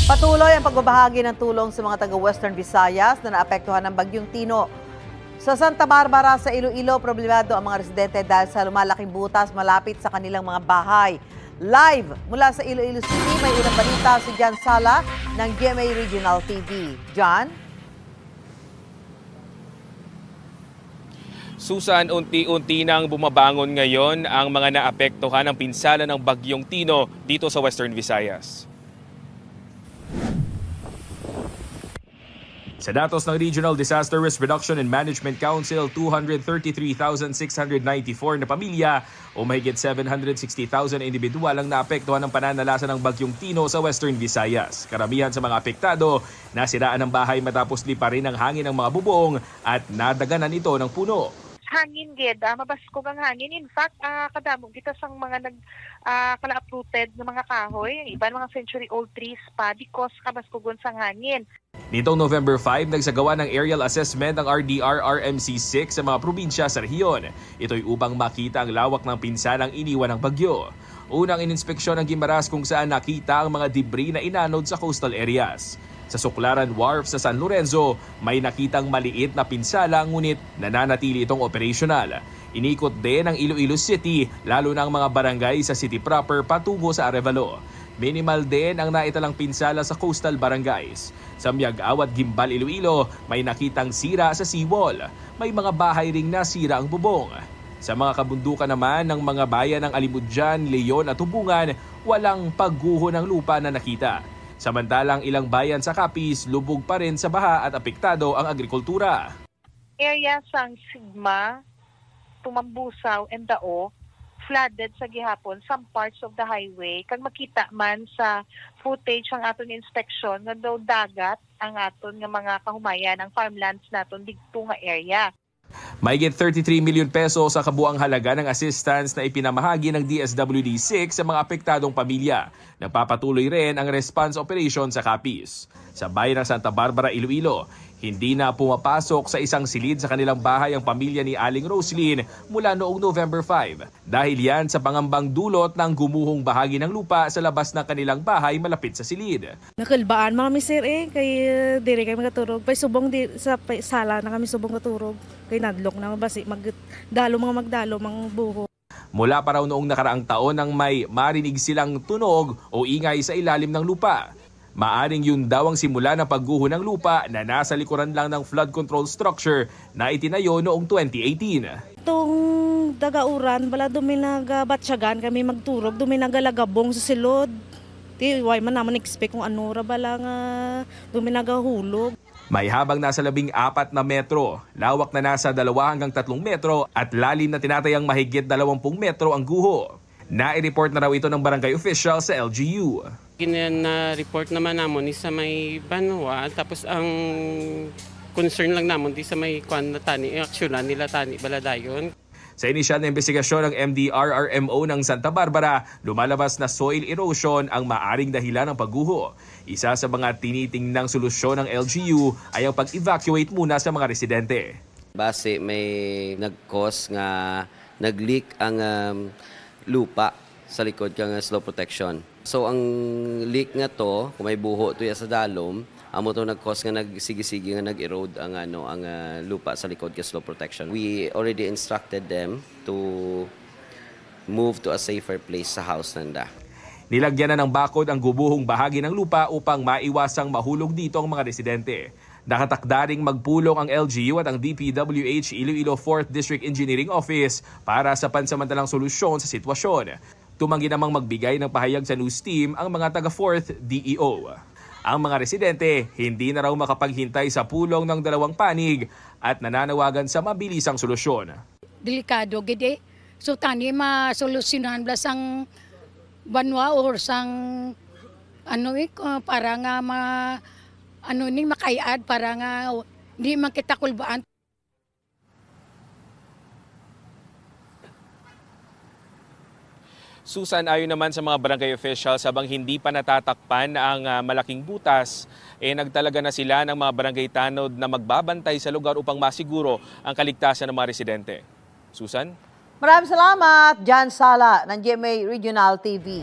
Patuloy ang pagbabahagi ng tulong sa mga taga-Western Visayas na naapektuhan ng Bagyong Tino. Sa Santa Barbara sa Iloilo, problemado ang mga residente dahil sa lumalaking butas malapit sa kanilang mga bahay. Live mula sa Iloilo City, may unang balita si John Sala ng GMA Regional TV. John? Susan, unti-unti nang bumabangon ngayon ang mga naapektuhan ng pinsala ng Bagyong Tino dito sa Western Visayas. Sa datos ng Regional Disaster Risk Reduction and Management Council, 233,694 na pamilya o mahigit 760,000 individual ang naapektuhan ng pananalasa ng Bagyong Tino sa Western Visayas. Karamihan sa mga apektado, nasiraan ng bahay matapos liparin ng hangin ng mga bubong at nadaganan ito ng puno. Hangin gid, mabaskog ang hangin. In fact, kadamog kita sang mga kala-uprooted na mga kahoy, yung iba mga century-old trees pa because kabaskogon sang hangin. Nitong November 5, nagsagawa ng aerial assessment ng RDR-RMC6 sa mga probinsya sa rehiyon. Ito'y upang makita ang lawak ng pinsanang iniwan ng bagyo. Unang ininspeksyon ng Guimaras kung saan nakita ang mga debris na inanod sa coastal areas. Sa Suklaran Wharf sa San Lorenzo, may nakitang maliit na pinsala ngunit nananatili itong operational. Inikot din ang Iloilo City, lalo na ang mga barangay sa city proper patungo sa Arevalo. Minimal din ang naitalang pinsala sa coastal barangays. Sa Miag-Aw at Gimbal, Iloilo, may nakitang sira sa seawall. May mga bahay ring nasira ang bubong. Sa mga kabundukan naman ng mga bayan ng Alimudjan, Leon at Tubungan, walang pagguho ng lupa na nakita. Samantalang ilang bayan sa Capiz, lubog pa rin sa baha at apektado ang agrikultura. Area sang Sigma, Tumambusaw, and Dao, flooded sa gihapon some parts of the highway. Kag makita man sa footage ang aton inspection nga daw dagat ang aton nga mga kahumayan, ang farmlands naton dito nga area. Mahigit 33 milyon peso sa kabuang halaga ng assistance na ipinamahagi ng DSWD-6 sa mga apektadong pamilya. Nagpapatuloy rin ang response operation sa Capiz. Sa bayan ng Santa Barbara, Iloilo, hindi na pumapasok sa isang silid sa kanilang bahay ang pamilya ni Aling Roslyn mula noong November 5. Dahil yan sa pangambang dulot ng gumuhong bahagi ng lupa sa labas ng kanilang bahay malapit sa silid. Nakalbaan mga sir kay dire kay magaturog. Pay subong sa sala na kami subong katurog. Kay nadlok na basi magdalo mga buho. Mula pa raw noong nakaraang taon nang may marinig silang tunog o ingay sa ilalim ng lupa. Maaring yun daw ang simula ng pagguho ng lupa na nasa likuran lang ng flood control structure na itinayo noong 2018. Itong dagauran, bala dumi nagabatsyagan kami magturog, dumi nagalagabong sa silod. Why man naman expect kung ano ra bala nga dumi nagahulog. May habang nasa 14 na metro, lawak na nasa 2 hanggang 3 metro at lalim na tinatayang mahigit 20 metro ang guho. Nai-report na raw ito ng barangay official sa LGU. Na-report naman namon sa may Banwa, tapos ang concern lang namon di sa may kwan na tani, aksyonan nila tani baladayon. Sa inisyal na investigasyon ng MDRRMO ng Santa Barbara, lumalabas na soil erosion ang maaring dahilan ng pagguho. Isa sa mga tinitingnang solusyon ng LGU ay ang pag-evacuate muna sa mga residente. Base may nag-cause nga nag-leak ang lupa sa likod kang slow protection. So ang leak nga to, kung may buho to sa dalom, amo to nag-cause nga nagsigi-sigi nga nag-erode ang lupa sa likod kang slow protection. We already instructed them to move to a safer place sa house nanda. Nilagyan na ng bakod ang gubuhong bahagi ng lupa upang maiwasang mahulog dito ang mga residente. Nakatakda ring magpulong ang LGU at ang DPWH Iloilo 4th District Engineering Office para sa pansamantalang solusyon sa sitwasyon. Tumanggi namang magbigay ng pahayag sa news team ang mga taga 4th DEO. Ang mga residente hindi na raw makapaghintay sa pulong ng dalawang panig at nananawagan sa mabilisang solusyon. Delikado gid so tani masolusyonan blasang banwa or sang para nga makayad para nga hindi man kita kulbaan. Susan, ayon naman sa mga barangay officials, habang hindi pa natatakpan ang malaking butas, nagtalaga na sila ng mga barangay tanod na magbabantay sa lugar upang masiguro ang kaligtasan ng mga residente. Susan? Maraming salamat, John Sala ng GMA Regional TV.